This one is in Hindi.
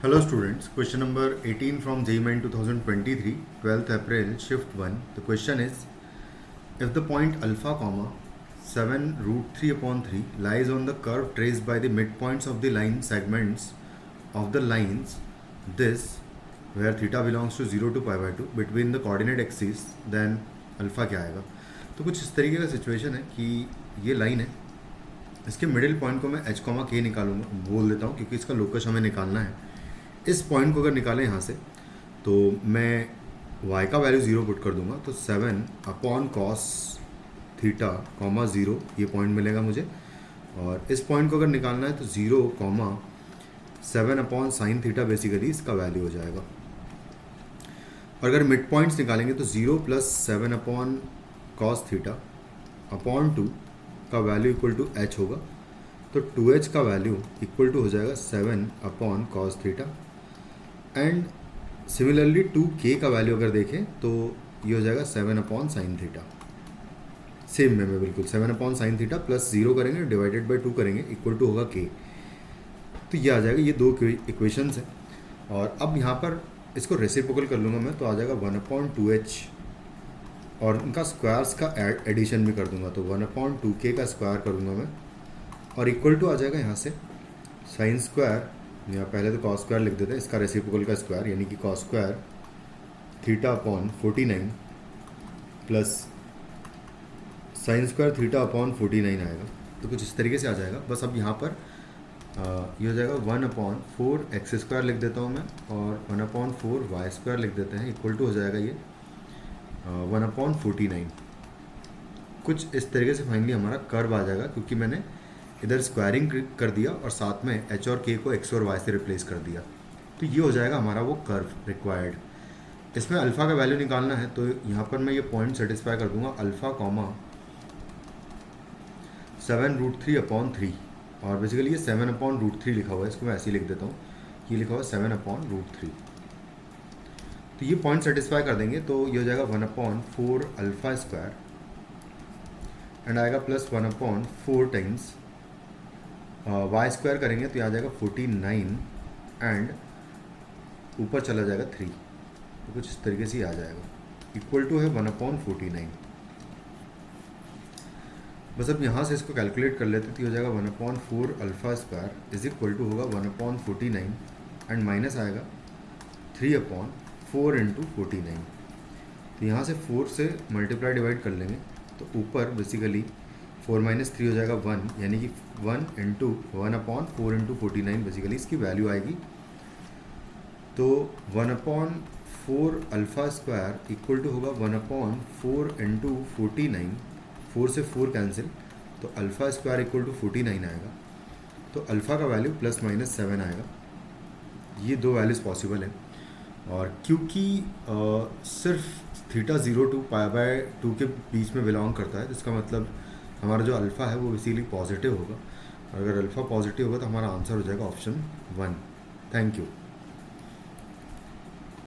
Hello students, question number 18 from JEE Main 2023, 12th April, shift 1. The question is, if the point alpha comma 7 root 3 upon 3 lies on the curve traced by the midpoints of the line segments of the lines this where theta belongs to 0 to pi by 2 between the coordinate axes, then alpha क्या आएगा। तो कुछ इस तरीके का सिचुएशन है कि ये लाइन है, इसके मिडिल पॉइंट को मैं h कॉमा के निकालूंगा, बोल देता हूँ क्योंकि इसका लोकस हमें निकालना है। इस पॉइंट को अगर निकालें यहाँ से तो मैं y का वैल्यू 0 पुट कर दूंगा, तो 7 अपॉन कॉस थीटा कॉमा 0 ये पॉइंट मिलेगा मुझे। और इस पॉइंट को अगर निकालना है तो 0 comma 7 upon sine theta basically इसका वैल्यू हो जाएगा। और अगर मिड पॉइंट्स निकालेंगे तो 0 plus 7 upon cos theta upon 2 का वैल्यू इक्वल टू h होगा, तो 2h का वैल्यू इक्वल टू हो जाएगा 7 upon cos theta. And similarly 2k का वैल्यू अगर देखें तो ये हो जाएगा 7 अपॉन साइन थीटा। सेम में बिल्कुल 7 अपॉन साइन थीटा प्लस 0 करेंगे डिवाइडेड बाई 2 करेंगे इक्वल टू होगा k। तो ये आ जाएगा, ये दो इक्वेशंस हैं। और अब यहाँ पर इसको रेसिप्रोकल कर लूँगा मैं, तो आ जाएगा 1 अपॉन 2h और इनका स्क्वायर्स का एडिशन भी कर दूंगा, तो 1 अपॉन 2k का स्क्वायर करूँगा मैं और इक्वल टू आ जाएगा यहाँ से साइन स्क्वायर, या पहले तो कॉस स्क्वायर लिख देते हैं, इसका रेसिप्रोकल का स्क्वायर यानी कि cos square theta upon 49 plus sine square theta upon 49 आएगा। तो कुछ इस तरीके से आ जाएगा। बस अब यहाँ पर ये हो जाएगा 1 अपॉन 4 एक्स स्क्वायर लिख देता हूँ मैं और 1 अपॉन 4 वाई स्क्वायर लिख देते हैं, इक्वल टू हो जाएगा ये 1 अपॉन 49। कुछ इस तरीके से फाइनली हमारा कर्व आ जाएगा, क्योंकि मैंने इधर स्क्वायरिंग कर दिया और साथ में h और k को x और y से रिप्लेस कर दिया। तो ये हो जाएगा हमारा वो कर्व रिक्वायर्ड। इसमें अल्फ़ा का वैल्यू निकालना है, तो यहाँ पर मैं ये पॉइंट सेटिस्फाई कर दूंगा अल्फ़ा कॉमा 7 रूट 3 अपॉन 3, और बेसिकली ये 7 अपॉन रूट 3 लिखा हुआ है, इसको मैं ऐसे ही लिख देता हूँ, ये लिखा हुआ है 7 अपॉन रूट 3। तो ये पॉइंट सेटिस्फाई कर देंगे तो ये हो जाएगा 1 अपॉन 4 अल्फ़ा स्क्वायर एंड आएगा plus 1 upon 4 times y square करेंगे तो ये आ जाएगा 49 एंड ऊपर चला जाएगा 3, तो कुछ इस तरीके से ही आ जाएगा, इक्वल टू है 1 अपॉन 49। बस अब यहाँ से इसको कैलकुलेट कर लेते तो हो जाएगा 1 upon 4 alpha square is equal to होगा 1 अपॉन 49 एंड माइनस आएगा 3 अपॉन 4 इंटू 49। तो यहाँ से 4 से मल्टीप्लाई डिवाइड कर लेंगे तो ऊपर बेसिकली 4 माइनस 3 हो जाएगा 1, यानी कि 1 इंटू 1 अपॉन 4 इंटू 49 बेसिकली इसकी वैल्यू आएगी। तो 1 upon 4 alpha square equal to होगा 1 अपॉन 4 इंटू 49, 4 से 4 कैंसिल, तो अल्फ़ा स्क्वायर इक्वल टू 49 आएगा। तो अल्फ़ा का वैल्यू प्लस माइनस 7 आएगा। ये दो वैल्यूज़ पॉसिबल है, और क्योंकि सिर्फ थीटा 0 टू पाई बाय 2 के बीच में बिलोंग करता है, तो इसका मतलब हमारा जो अल्फ़ा है वो बेसिकली पॉजिटिव होगा। अगर अल्फ़ा पॉजिटिव होगा तो हमारा आंसर हो जाएगा ऑप्शन 1। Thank you.